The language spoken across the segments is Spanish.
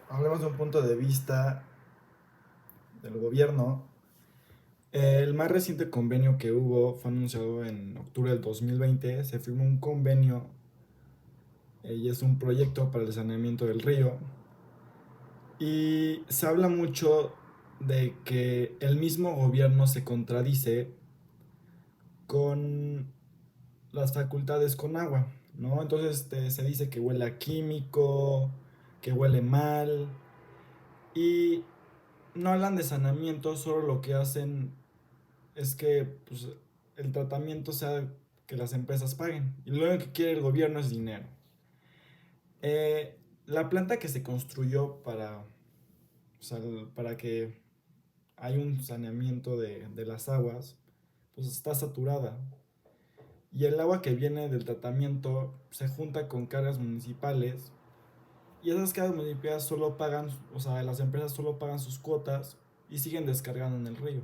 hablemos de un punto de vista del gobierno. El más reciente convenio que hubo fue anunciado en octubre del 2020. Se firmó un convenio y es un proyecto para el saneamiento del río. Y se habla mucho de que el mismo gobierno se contradice con las facultades con agua, ¿no? Entonces se dice que huele a químico, que huele mal, y no hablan de saneamiento, solo lo que hacen es que pues, el tratamiento sea que las empresas paguen. Y lo único que quiere el gobierno es dinero. La planta que se construyó o sea, para que haya un saneamiento de las aguas, pues está saturada. Y el agua que viene del tratamiento se junta con cargas municipales. Y esas cargas municipales solo pagan, o sea, las empresas solo pagan sus cuotas y siguen descargando en el río.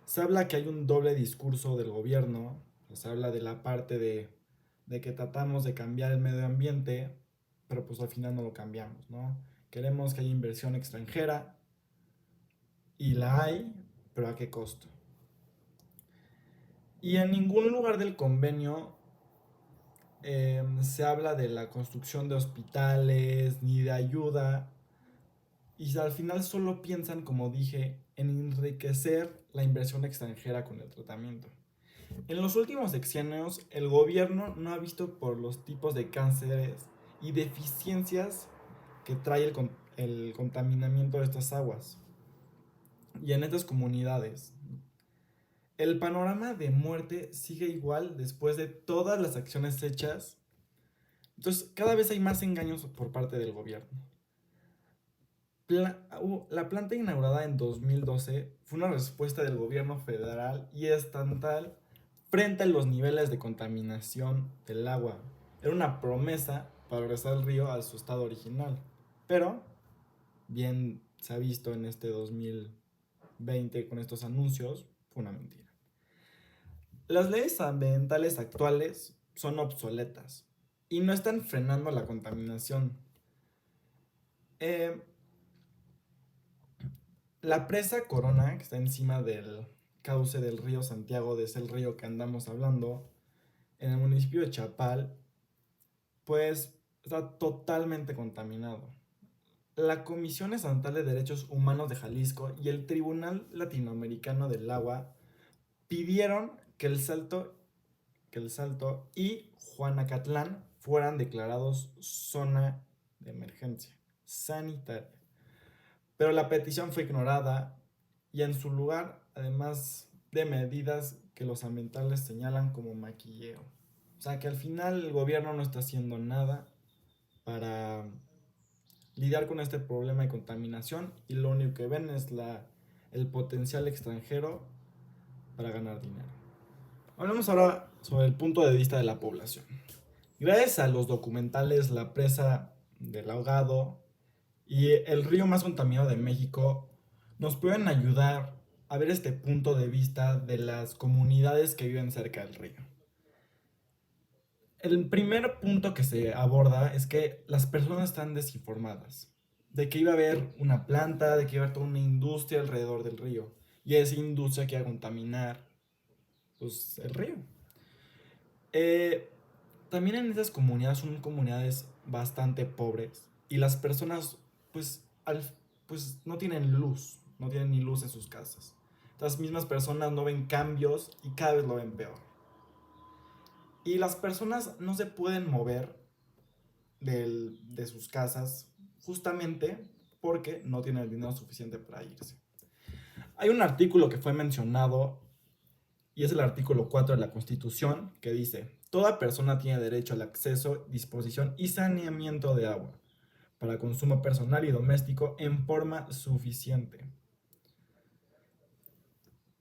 Se habla que hay un doble discurso del gobierno, se habla de la parte de que tratamos de cambiar el medio ambiente, pero pues al final no lo cambiamos, ¿no? Queremos que haya inversión extranjera y la hay, pero ¿a qué costo? Y en ningún lugar del convenio se habla de la construcción de hospitales ni de ayuda, y al final solo piensan, como dije, en enriquecer la inversión extranjera con el tratamiento. En los últimos sexenios, el gobierno no ha visto por los tipos de cánceres y deficiencias que trae el contaminamiento de estas aguas y en estas comunidades. El panorama de muerte sigue igual después de todas las acciones hechas. Entonces, cada vez hay más engaños por parte del gobierno. La planta inaugurada en 2012 fue una respuesta del gobierno federal y estatal frente a los niveles de contaminación del agua. Era una promesa para regresar el río a su estado original. Pero, bien se ha visto en este 2020 con estos anuncios, fue una mentira. Las leyes ambientales actuales son obsoletas y no están frenando la contaminación. Eh, La presa Corona, que está encima del cauce del río Santiago, es el río que andamos hablando, en el municipio de Chapal, pues está totalmente contaminado. La Comisión Estatal de Derechos Humanos de Jalisco y el Tribunal Latinoamericano del Agua pidieron que el Salto y Juanacatlán fueran declarados zona de emergencia sanitaria. Pero la petición fue ignorada y en su lugar, además de medidas que los ambientales señalan como maquilleo. O sea que al final el gobierno no está haciendo nada para lidiar con este problema de contaminación y lo único que ven es el potencial extranjero para ganar dinero. Hablemos ahora sobre el punto de vista de la población. Gracias a los documentales La presa del ahogado y el río más contaminado de México, nos pueden ayudar a ver este punto de vista de las comunidades que viven cerca del río. El primer punto que se aborda es que las personas están desinformadas, de que iba a haber una planta, de que iba a haber toda una industria alrededor del río, y esa industria que iba a contaminar pues, el río. Eh, También en estas comunidades son comunidades bastante pobres y las personas pues, pues no tienen luz, no tienen ni luz en sus casas. Estas mismas personas no ven cambios y cada vez lo ven peor. Y las personas no se pueden mover de sus casas justamente porque no tienen el dinero suficiente para irse. Hay un artículo que fue mencionado y es el artículo 4 de la Constitución que dice: toda persona tiene derecho al acceso, disposición y saneamiento de agua para consumo personal y doméstico en forma suficiente.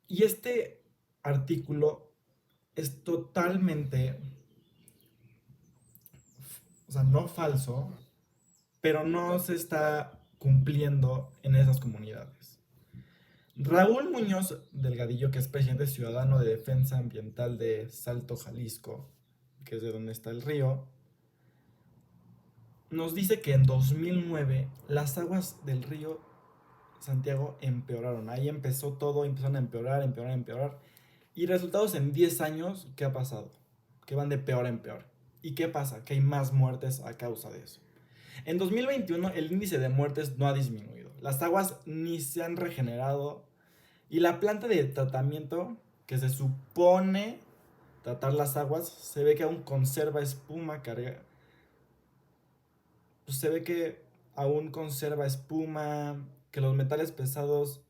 Y este artículo es totalmente, o sea, no falso, pero no se está cumpliendo en esas comunidades. Raúl Muñoz Delgadillo, que es presidente ciudadano de Defensa Ambiental de Salto, Jalisco, que es de donde está el río, nos dice que en 2009 las aguas del río Santiago empeoraron. Ahí empezó todo, empezaron a empeorar, empeorar, empeorar. Y resultados en 10 años, ¿qué ha pasado? Que van de peor en peor. ¿Y qué pasa? Que hay más muertes a causa de eso. En 2021 el índice de muertes no ha disminuido. Las aguas ni se han regenerado. Y la planta de tratamiento que se supone tratar las aguas, se ve que aún conserva espuma carga. Pues se ve que aún conserva espuma, que los metales pesados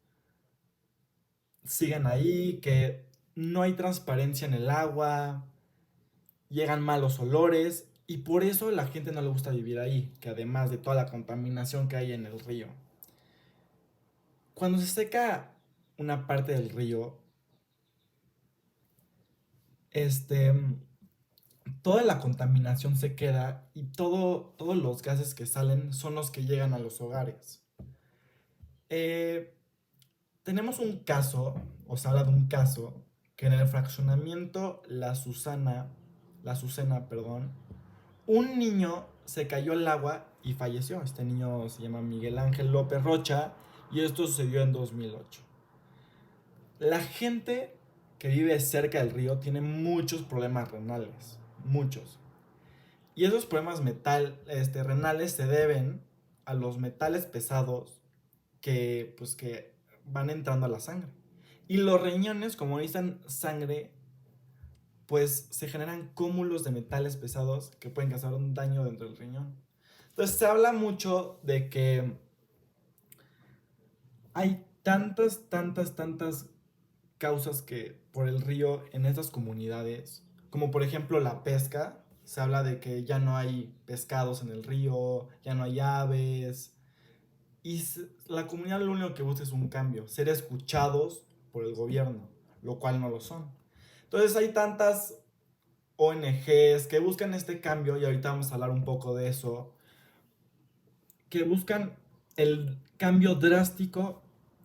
siguen ahí, que no hay transparencia en el agua, llegan malos olores y por eso la gente no le gusta vivir ahí, que además de toda la contaminación que hay en el río. Cuando se seca una parte del río, este, toda la contaminación se queda y todos los gases que salen son los que llegan a los hogares. Eh, tenemos un caso, o se habla de un caso, que en el fraccionamiento La Azucena, perdón, un niño se cayó al agua y falleció. Este niño se llama Miguel Ángel López Rocha y esto sucedió en 2008. La gente que vive cerca del río tiene muchos problemas renales, muchos. Y esos problemas renales se deben a los metales pesados que van entrando a la sangre. Y los riñones, como necesitan sangre, pues se generan cúmulos de metales pesados que pueden causar un daño dentro del riñón. Entonces se habla mucho de que hay tantas causas que por el río en estas comunidades, como por ejemplo la pesca, se habla de que ya no hay pescados en el río, ya no hay aves, y la comunidad lo único que busca es un cambio, ser escuchados por el gobierno, lo cual no lo son. Entonces hay tantas ONGs que buscan este cambio, y ahorita vamos a hablar un poco de eso, que buscan el cambio drástico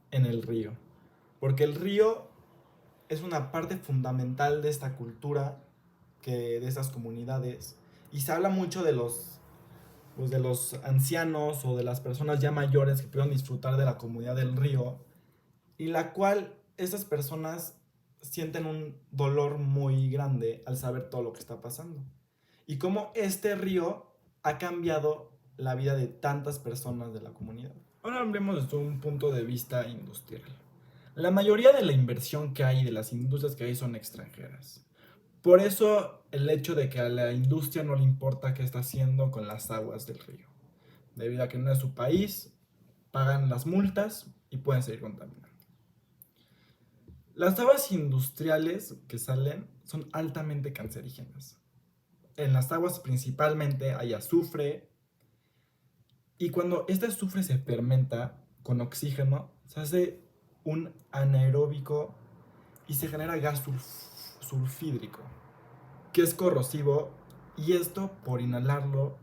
en el río. Porque el río es una parte fundamental de esta cultura, de estas comunidades. Y se habla mucho de los ancianos o de las personas ya mayores que pudieron disfrutar de la comunidad del río. Y la cual esas personas sienten un dolor muy grande al saber todo lo que está pasando. Y cómo este río ha cambiado la vida de tantas personas de la comunidad. Ahora hablemos desde un punto de vista industrial. La mayoría de la inversión que hay, de las industrias que hay, son extranjeras. Por eso el hecho de que a la industria no le importa qué está haciendo con las aguas del río. Debido a que no es su país, pagan las multas y pueden seguir contaminando. Las aguas industriales que salen son altamente cancerígenas. En las aguas principalmente hay azufre, y cuando este azufre se fermenta con oxígeno, se hace un anaeróbico y se genera gas sulfídrico, que es corrosivo, y esto por inhalarlo,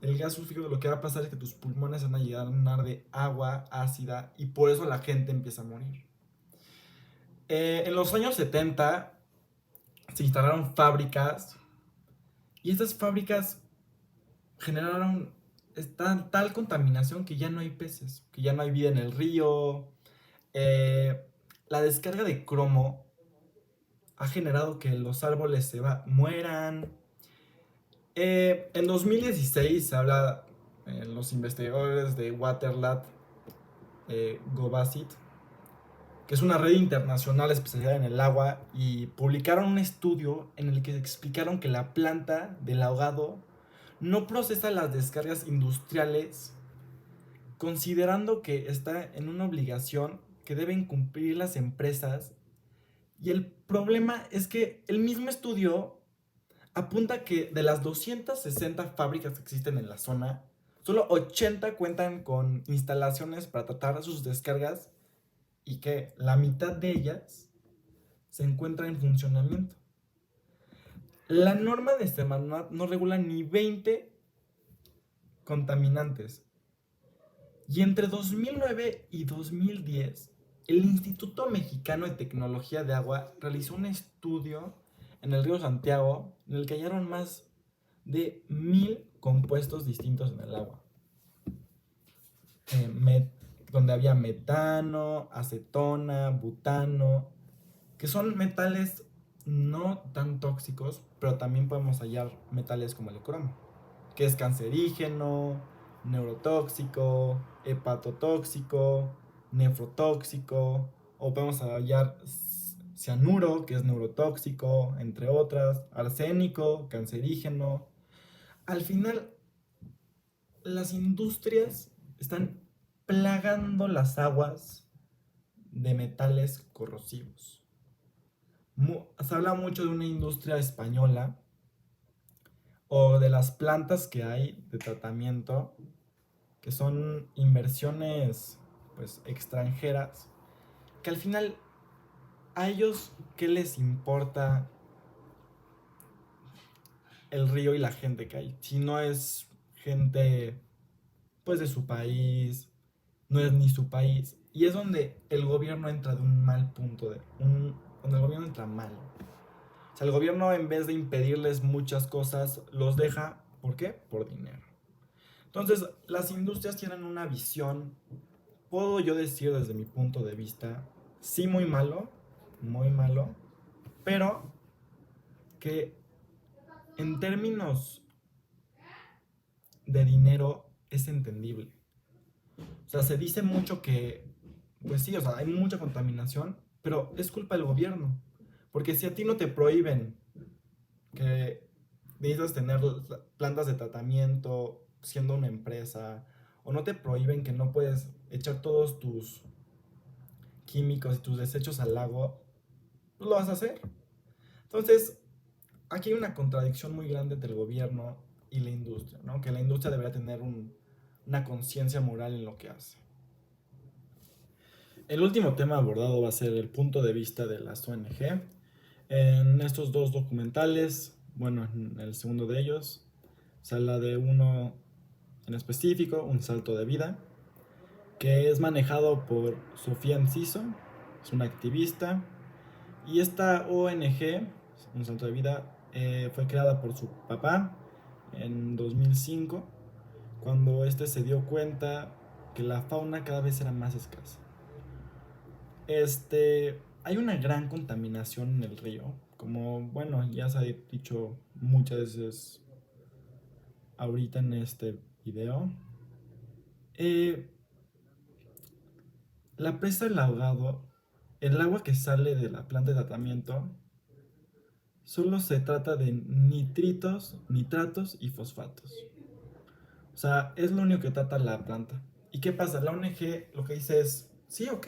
el gas sulfídrico lo que va a pasar es que tus pulmones van a llenar de agua ácida y por eso la gente empieza a morir. En los años 70 se instalaron fábricas y estas fábricas generaron tal contaminación que ya no hay peces, que ya no hay vida en el río. La descarga de cromo ha generado que los árboles mueran. En 2016 se habla, los investigadores de Waterlat Gobasit, que es una red internacional especializada en el agua, y publicaron un estudio en el que explicaron que la planta del ahogado no procesa las descargas industriales, considerando que está en una obligación que deben cumplir las empresas. Y el problema es que el mismo estudio apunta que de las 260 fábricas que existen en la zona, solo 80 cuentan con instalaciones para tratar sus descargas y que la mitad de ellas se encuentra en funcionamiento. La norma de Semarnat no regula ni 20 contaminantes. Y entre 2009 y 2010, el Instituto Mexicano de Tecnología de Agua realizó un estudio en el río Santiago en el que hallaron más de 1000 compuestos distintos en el agua. Donde había metano, acetona, butano, que son metales no tan tóxicos, pero también podemos hallar metales como el cromo, que es cancerígeno, neurotóxico, hepatotóxico, nefrotóxico, o podemos hallar cianuro, que es neurotóxico, entre otras, arsénico, cancerígeno. Al final, las industrias están plagando las aguas de metales corrosivos. Se habla mucho de una industria española o de las plantas que hay de tratamiento, que son inversiones pues extranjeras, que al final a ellos qué les importa el río y la gente que hay, si no es gente pues de su país, no es ni su país, y es donde el gobierno entra de un mal punto, donde el gobierno entra mal. O sea, el gobierno en vez de impedirles muchas cosas, los deja, ¿por qué? Por dinero. Entonces, las industrias tienen una visión, puedo yo decir desde mi punto de vista, sí muy malo, pero que en términos de dinero es entendible. O sea, se dice mucho que, pues sí, o sea, hay mucha contaminación, pero es culpa del gobierno. Porque si a ti no te prohíben que necesitas tener plantas de tratamiento siendo una empresa, o no te prohíben que no puedes echar todos tus químicos y tus desechos al lago, pues lo vas a hacer. Entonces, aquí hay una contradicción muy grande entre el gobierno y la industria, ¿no? Que la industria debería tener una conciencia moral en lo que hace. El último tema abordado va a ser el punto de vista de las ONG. En estos dos documentales, bueno, en el segundo de ellos, se habla de uno en específico, Un Salto de Vida, que es manejado por Sofía Enciso, es una activista, y esta ONG, Un Salto de Vida, fue creada por su papá en 2005, cuando este se dio cuenta que la fauna cada vez era más escasa. Hay una gran contaminación en el río, como bueno, ya se ha dicho muchas veces ahorita en este video. Eh, la presa del ahogado, el agua que sale de la planta de tratamiento, solo se trata de nitritos, nitratos y fosfatos. O sea, es lo único que trata la planta. ¿Y qué pasa? La ONG lo que dice es, sí, ok.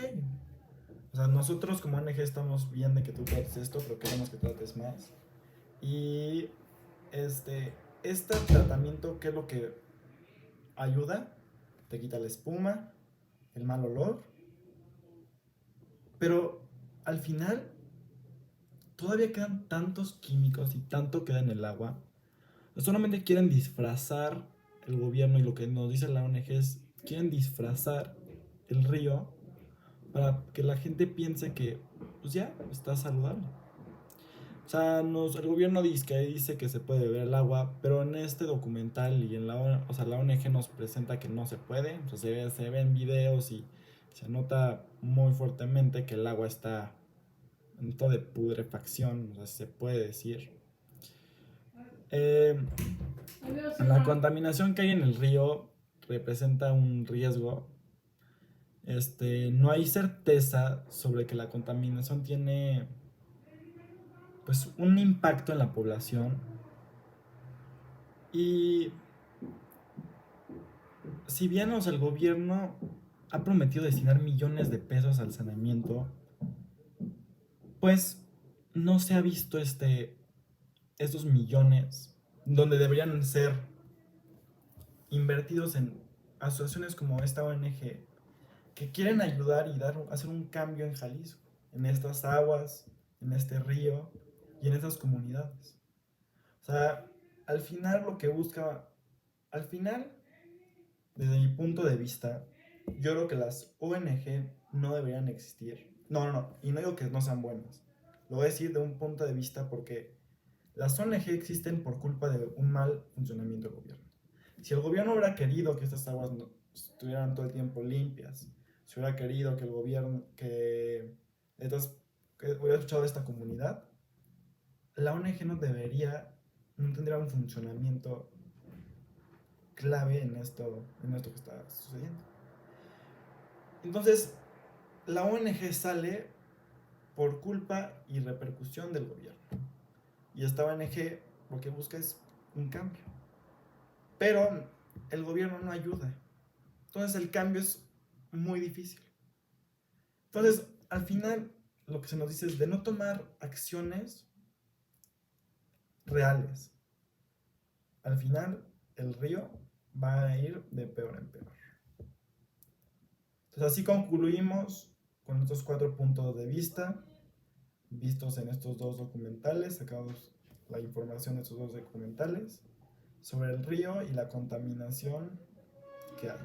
O sea, nosotros como ONG estamos bien de que tú trates esto, pero queremos que trates más. Y este, este tratamiento, ¿qué es lo que ayuda? Te quita la espuma, el mal olor, pero al final todavía quedan tantos químicos y tanto queda en el agua. No solamente quieren disfrazar el gobierno y lo que nos dice la ONG es, quieren disfrazar el río para que la gente piense que pues ya está saludable. O sea, el gobierno dice que se puede beber el agua, pero en este documental y en la ONG nos presenta que no se puede. O sea, se ven videos y se nota muy fuertemente que el agua está en todo de putrefacción, o sea, se puede decir. Eh, la contaminación que hay en el río representa un riesgo. No hay certeza sobre que la contaminación tiene pues un impacto en la población. Y si bien el gobierno ha prometido destinar millones de pesos al saneamiento, pues no se ha visto estos millones donde deberían ser invertidos en asociaciones como esta ONG que quieren ayudar y hacer un cambio en Jalisco, en estas aguas, en este río y en estas comunidades. O sea, al final lo que busca, al final, desde mi punto de vista, yo creo que las ONG no deberían existir. No, y no digo que no sean buenas. Lo voy a decir de un punto de vista porque Las ONG existen por culpa de un mal funcionamiento del gobierno. Si el gobierno hubiera querido que estas aguas no estuvieran todo el tiempo limpias, si hubiera querido que el gobierno, que hubiera escuchado a esta comunidad, la ONG no tendría un funcionamiento clave en esto que está sucediendo. Entonces, la ONG sale por culpa y repercusión del gobierno. Y esta ONG lo que busca es un cambio. Pero el gobierno no ayuda. Entonces el cambio es muy difícil. Entonces, al final, lo que se nos dice es de no tomar acciones reales. Al final, el río va a ir de peor en peor. Entonces, así concluimos con estos 4 puntos de vista vistos en estos 2 documentales, sacamos la información de estos 2 documentales sobre el río y la contaminación que hay.